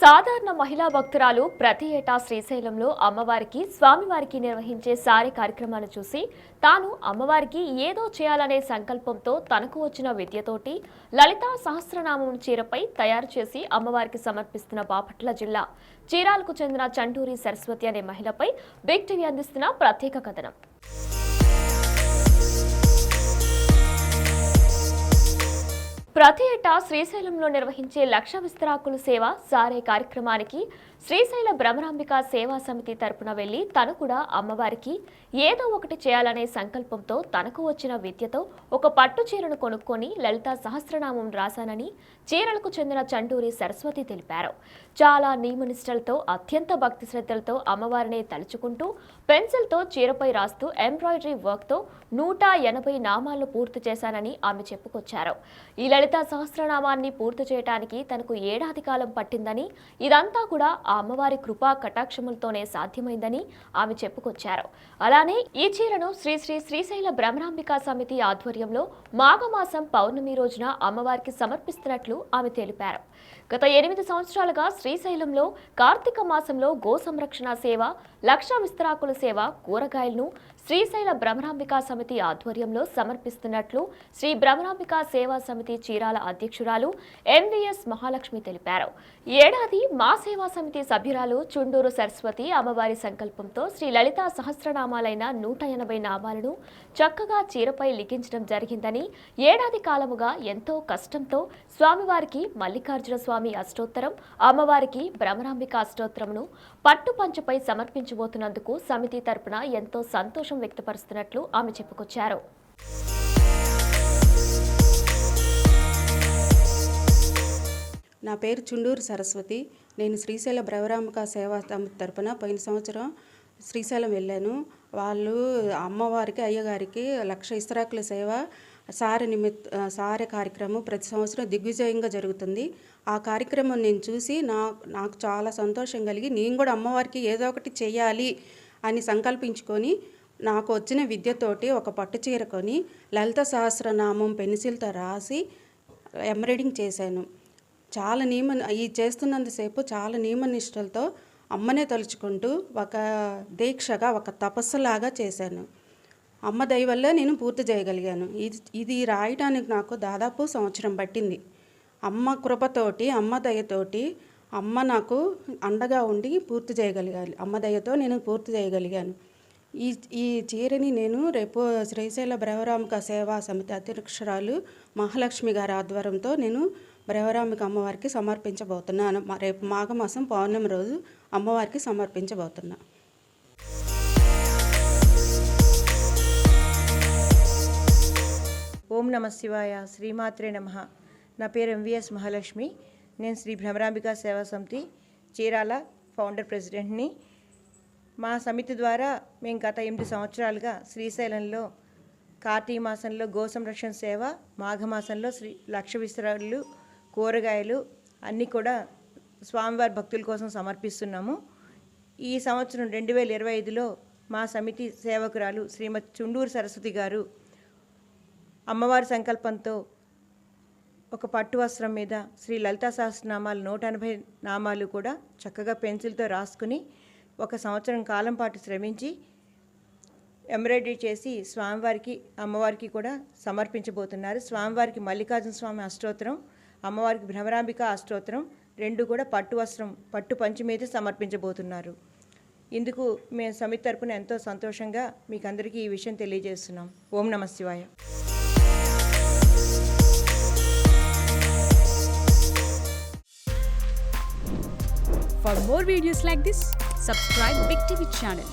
సాధారణ మహిళా భక్తురాలు ప్రతి ఏటా శ్రీశైలంలో అమ్మవారికి స్వామివారికి నిర్వహించే సారే కార్యక్రమాలు చూసి తాను అమ్మవారికి ఏదో చేయాలనే సంకల్పంతో తనకు వచ్చిన విద్యతోటి లలితా సహస్రనామం చీరపై తయారు చేసి అమ్మవారికి సమర్పిస్తున్న బాపట్ల జిల్లా చీరాలకు చెందిన చంటూరి సరస్వతి అనే మహిళపై బిగ్ టీవీ అందిస్తున్న ప్రత్యేక కథనం. ప్రతి ఏటా శ్రీశైలంలో నిర్వహించే లక్ష విస్తరాకుల సేవ సారే కార్యక్రమానికి శ్రీశైల భ్రమరాంబిక సేవా సమితి తరపున వెళ్లి తను కూడా అమ్మవారికి ఏదో ఒకటి చేయాలనే సంకల్పంతో తనకు వచ్చిన విద్యతో ఒక పట్టు చీరను కొనుక్కొని లలితా సహస్రనామం రాశానని చీరలకు చెందిన చంటూరి సరస్వతి తెలిపారు. చాలా నియమనిష్టలతో అత్యంత భక్తి శ్రద్ధలతో అమ్మవారిని తలుచుకుంటూ పెన్సిల్తో చీరపై రాస్తూ ఎంబ్రాయిడరీ వర్క్తో 180 నామాలను పూర్తి చేశానని ఆమె చెప్పుకొచ్చారు. ఈ లలితా సహస్రనామాన్ని పూర్తి చేయడానికి తనకు ఏడాది కాలం పట్టిందని, ఇదంతా కూడా ఆ అమ్మవారి కృపా కటాక్షములతోనే సాధ్యమైందని ఆమె చెప్పుకొచ్చారు. అలానే ఈ చీరను శ్రీశైల భ్రమరాంబిక సమితి ఆధ్వర్యంలో మాఘమాసం పౌర్ణమి రోజున అమ్మవారికి సమర్పిస్తున్నట్లు ఆమె తెలిపారు. గత 8 సంవత్సరాలుగా శ్రీశైలంలో కార్తీక మాసంలో గో సంరక్షణ సేవ, లక్ష విస్తరాకుల సేవ, కూరగాయలను శ్రీశైల భ్రమరాంబిక సమితి ఆధ్వర్యంలో సమర్పిస్తున్నట్లు శ్రీ భ్రమరాంబిక సేవా సమితి చీరాల అధ్యక్షురాలు ఎంవీఎస్ మహాలక్ష్మి తెలిపారు. ఏడాది మా సేవా సమితి సభ్యురాలు చుండూరు సరస్వతి అమ్మవారి సంకల్పంతో శ్రీ లలితా సహస్రనామాలైన 180 నామాలను చక్కగా చీరపై లిఖించడం జరిగిందని, ఏడాది కాలముగా ఎంతో కష్టంతో స్వామివారికి మల్లికార్జున స్వామి అష్టోత్తరం, అమ్మవారికి భ్రమరాంబిక అష్టోత్తరమును పట్టు పంచపై సమర్పించబోతున్నందుకు సమితి తరపున ఎంతో సంతోషం వ్యక్తపరుస్తున్నట్లు ఆమె చెప్పుకొచ్చారు. నా పేరు చుండూరు సరస్వతి. నేను శ్రీశైల భ్రమరాంబిక సేవా సమితి తరపున పోయిన సంవత్సరం శ్రీశైలం వెళ్ళాను. వాళ్ళు అమ్మవారికి అయ్యగారికి లక్ష ఇస్తరాకుల సేవ సారె కార్యక్రమం ప్రతి సంవత్సరం దిగ్విజయంగా జరుగుతుంది. ఆ కార్యక్రమం నేను చూసి నాకు చాలా సంతోషం కలిగి నేను కూడా అమ్మవారికి ఏదో ఒకటి చేయాలి అని సంకల్పించుకొని నాకు వచ్చిన విద్యతోటి ఒక పట్టు చీర కొని లలిత సహస్రనామం పెన్సిల్తో రాసి ఎంబ్రాయిడింగ్ చేశాను. చాలా చేస్తున్నంతసేపు చాలా నియమనిష్టలతో అమ్మనే తలుచుకుంటూ ఒక దీక్షగా ఒక తపస్సులాగా చేశాను. అమ్మ దయ వల్ల నేను పూర్తి చేయగలిగాను. ఇది రాయడానికి నాకు దాదాపు సంవత్సరం పట్టింది. అమ్మ కృపతోటి, అమ్మ దయతోటి అమ్మ నాకు అండగా ఉండి పూర్తి చేయగలిగాను. అమ్మ దయతో నేను పూర్తి చేయగలిగాను. ఈ చీరని నేను రేపు శ్రీశైల భ్రమరాంబిక సేవా సమితి అధ్యక్షురాలు మహాలక్ష్మి గారి ఆధ్వర్యంతో నేను భ్రమరాంబిక అమ్మవారికి సమర్పించబోతున్నాను. రేపు మాఘమాసం పౌర్ణమి రోజు అమ్మవారికి సమర్పించబోతున్నా. ఓం నమ శివాయ, శ్రీమాత్రే నమః. నా పేరు ఎంవీఎస్ మహాలక్ష్మి. నేను శ్రీ భ్రమరాంబిక సేవా సమితి చీరాల ఫౌండర్ ప్రెసిడెంట్ని. మా సమితి ద్వారా మేము గత 8 సంవత్సరాలుగా శ్రీశైలంలో కార్తీక మాసంలో గో సంరక్షణ సేవ, మాఘమాసంలో లక్ష విస్తరాలు, కూరగాయలు అన్నీ కూడా స్వామివారి భక్తుల కోసం సమర్పిస్తున్నాము. ఈ సంవత్సరం 2025లో మా సమితి సేవకురాలు శ్రీమతి చుండూరు సరస్వతి గారు అమ్మవారి సంకల్పంతో ఒక పట్టు వస్త్రం మీద శ్రీ లలితా సహస్రనామాలు 180 నామాలు కూడా చక్కగా పెన్సిల్తో రాసుకుని ఒక సంవత్సరం కాలం పాటు శ్రమించి ఎంబ్రాయిడరీ చేసి స్వామివారికి అమ్మవారికి కూడా సమర్పించబోతున్నారు. స్వామివారికి మల్లికార్జున స్వామి అష్టోత్తరం, అమ్మవారికి భ్రమరాంబిక అష్టోత్తరం 2 కూడా పట్టు వస్త్రం, పట్టు పంచి మీద సమర్పించబోతున్నారు. ఇందుకు మేము సమితి తరపున ఎంతో సంతోషంగా మీకు అందరికీ ఈ విషయం తెలియజేస్తున్నాం. ఓం నమ శివాయ. For more videos like this, subscribe Big TV channel.